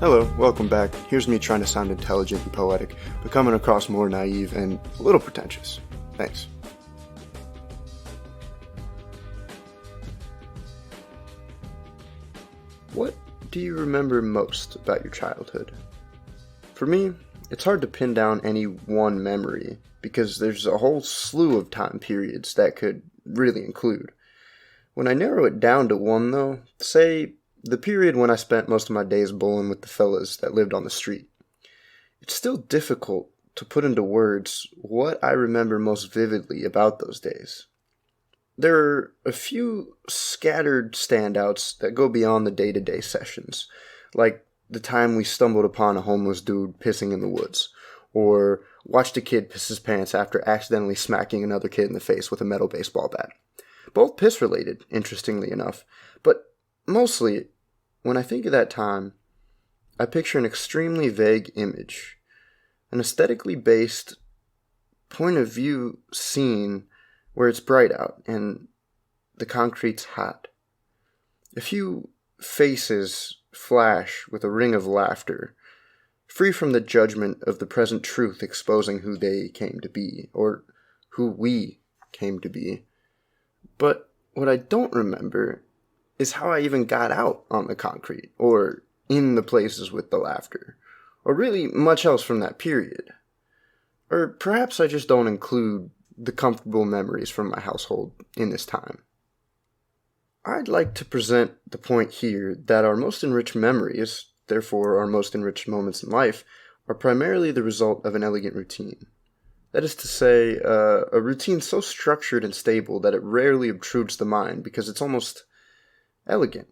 Hello, welcome back. Here's me trying to sound intelligent and poetic, but coming across more naive and a little pretentious. Thanks. What do you remember most about your childhood? For me, it's hard to pin down any one memory, because there's a whole slew of time periods that could really include. When I narrow it down to one though, say the period when I spent most of my days bowling with the fellas that lived on the street. It's still difficult to put into words what I remember most vividly about those days. There are a few scattered standouts that go beyond the day-to-day sessions, like the time we stumbled upon a homeless dude pissing in the woods, or watched a kid piss his pants after accidentally smacking another kid in the face with a metal baseball bat. Both piss-related, interestingly enough, but mostly, when I think of that time, I picture an extremely vague image, an aesthetically based point of view scene where it's bright out and the concrete's hot. A few faces flash with a ring of laughter, free from the judgment of the present truth exposing who they came to be, or who we came to be. But what I don't remember is how I even got out on the concrete, or in the places with the laughter, or really much else from that period. Or perhaps I just don't include the comfortable memories from my household in this time. I'd like to present the point here that our most enriched memories, therefore our most enriched moments in life, are primarily the result of an elegant routine. That is to say, a routine so structured and stable that it rarely obtrudes the mind because it's almost elegant.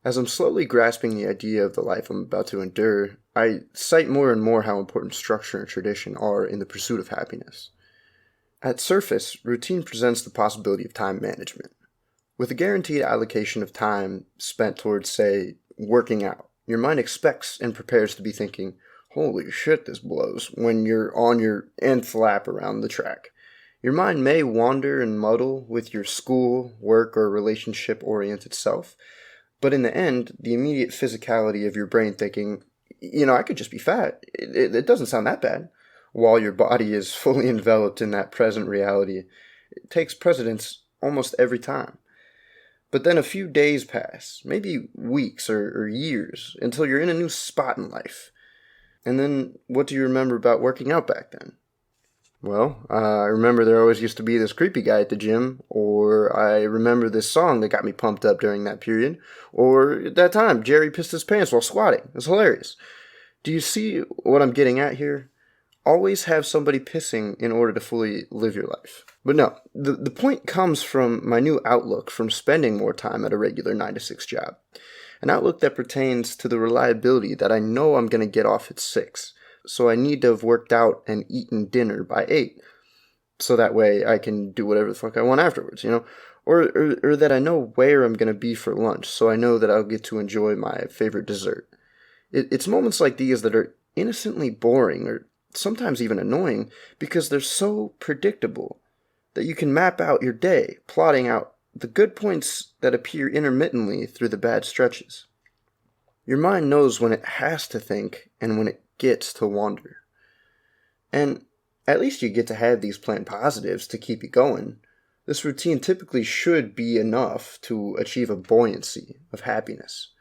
As I'm slowly grasping the idea of the life I'm about to endure, I cite more and more how important structure and tradition are in the pursuit of happiness. At surface, routine presents the possibility of time management. With a guaranteed allocation of time spent towards, say, working out, your mind expects and prepares to be thinking, holy shit, this blows, when you're on your nth lap around the track. Your mind may wander and muddle with your school, work, or relationship-oriented self, but in the end, the immediate physicality of your brain thinking, I could just be fat. It doesn't sound that bad. While your body is fully enveloped in that present reality, it takes precedence almost every time. But then a few days pass, maybe weeks or years, until you're in a new spot in life. And then, what do you remember about working out back then? Well, I remember there always used to be this creepy guy at the gym, or I remember this song that got me pumped up during that period, or at that time, Jerry pissed his pants while squatting. It was hilarious. Do you see what I'm getting at here? Always have somebody pissing in order to fully live your life. But no, the point comes from my new outlook from spending more time at a regular 9-to-6 job. An outlook that pertains to the reliability that I know I'm going to get off at 6. So I need to have worked out and eaten dinner by 8. So that way I can do whatever the fuck I want afterwards, Or that I know where I'm going to be for lunch, so I know that I'll get to enjoy my favorite dessert. It's moments like these that are innocently boring, or sometimes even annoying, because they're so predictable that you can map out your day, plotting out the good points that appear intermittently through the bad stretches. Your mind knows when it has to think and when it gets to wander. And at least you get to have these planned positives to keep you going. This routine typically should be enough to achieve a buoyancy of happiness.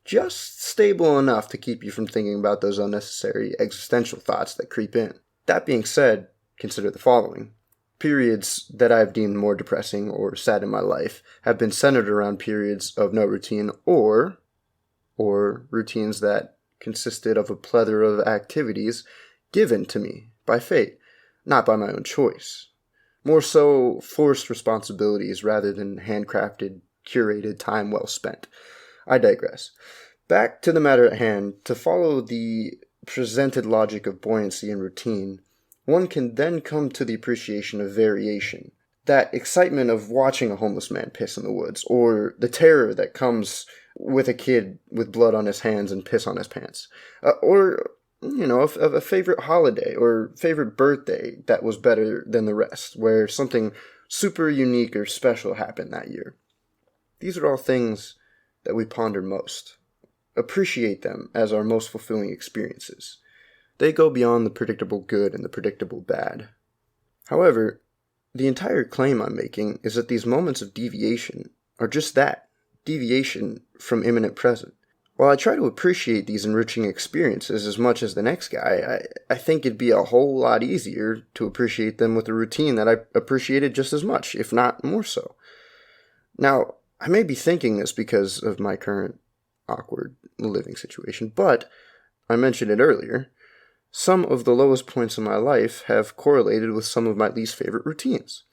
Just stable enough to keep you from thinking about those unnecessary existential thoughts that creep in. That being said, consider the following. Periods that I've deemed more depressing or sad in my life have been centered around periods of no routine or routines that consisted of a plethora of activities given to me by fate, not by my own choice. More so forced responsibilities rather than handcrafted, curated time well spent. I digress. Back to the matter at hand, to follow the presented logic of buoyancy and routine, one can then come to the appreciation of variation. That excitement of watching a homeless man piss in the woods, or the terror that comes with a kid with blood on his hands and piss on his pants. Or a favorite holiday or favorite birthday that was better than the rest, where something super unique or special happened that year. These are all things that we ponder most. appreciate them as our most fulfilling experiences. They go beyond the predictable good and the predictable bad. However, the entire claim I'm making is that these moments of deviation are just that, deviation from imminent present. While I try to appreciate these enriching experiences as much as the next guy, I think it'd be a whole lot easier to appreciate them with a routine that I appreciated just as much, if not more so. Now, I may be thinking this because of my current awkward living situation, but I mentioned it earlier. Some of the lowest points in my life have correlated with some of my least favorite routines.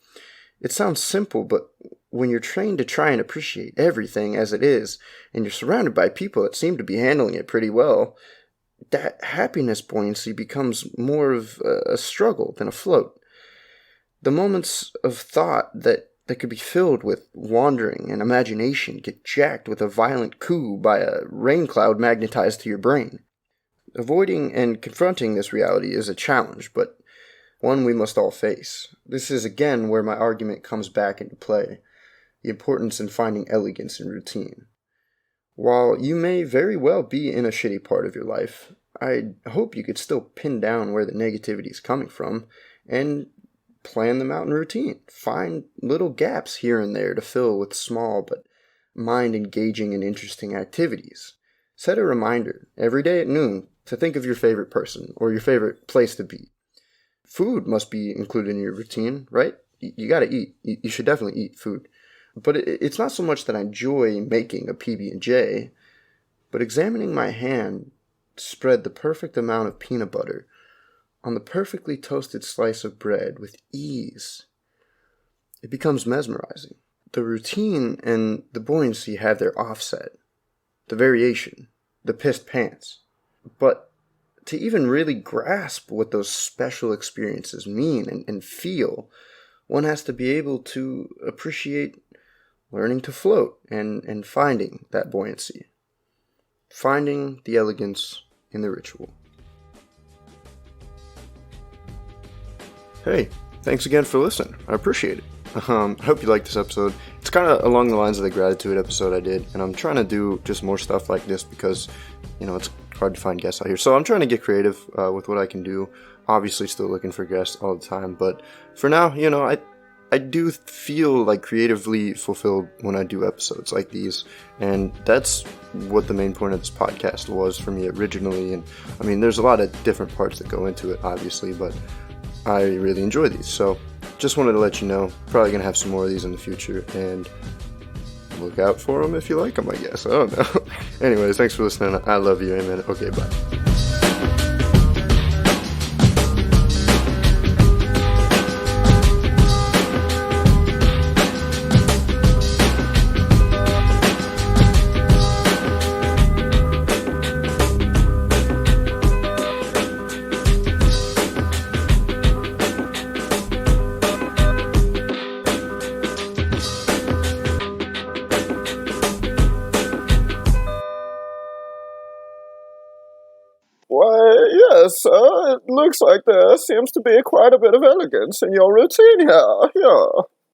It sounds simple, but when you're trained to try and appreciate everything as it is, and you're surrounded by people that seem to be handling it pretty well, that happiness buoyancy becomes more of a struggle than a float. The moments of thought that could be filled with wandering and imagination get jacked with a violent coup by a rain cloud magnetized to your brain. Avoiding and confronting this reality is a challenge, but one we must all face. This is again where my argument comes back into play, the importance in finding elegance in routine. While you may very well be in a shitty part of your life, I hope you could still pin down where the negativity is coming from and plan them out in routine. Find little gaps here and there to fill with small but mind-engaging and interesting activities. Set a reminder every day at noon to think of your favorite person or your favorite place to be. Food must be included in your routine, right? You gotta eat. You should definitely eat food. But it's not so much that I enjoy making a PB&J, but examining my hand spread the perfect amount of peanut butter on the perfectly toasted slice of bread with ease. It becomes mesmerizing. The routine and the buoyancy have their offset, the variation, the pissed pants. But to even really grasp what those special experiences mean and feel, one has to be able to appreciate learning to float and finding that buoyancy. Finding the elegance in the ritual. Hey, thanks again for listening. I appreciate it. I hope you liked this episode. It's kind of along the lines of the gratitude episode I did, and I'm trying to do just more stuff like this because, it's hard to find guests out here. So I'm trying to get creative with what I can do. Obviously still looking for guests all the time, but for now, I do feel like creatively fulfilled when I do episodes like these, and that's what the main point of this podcast was for me originally. And there's a lot of different parts that go into it, obviously, but I really enjoy these. So just wanted to let you know, probably going to have some more of these in the future, and look out for them if you like them, I guess. I don't know. Anyways, thanks for listening. I love you. Amen. Okay, bye. Why, yes, it looks like there seems to be quite a bit of elegance in your routine here. Yeah.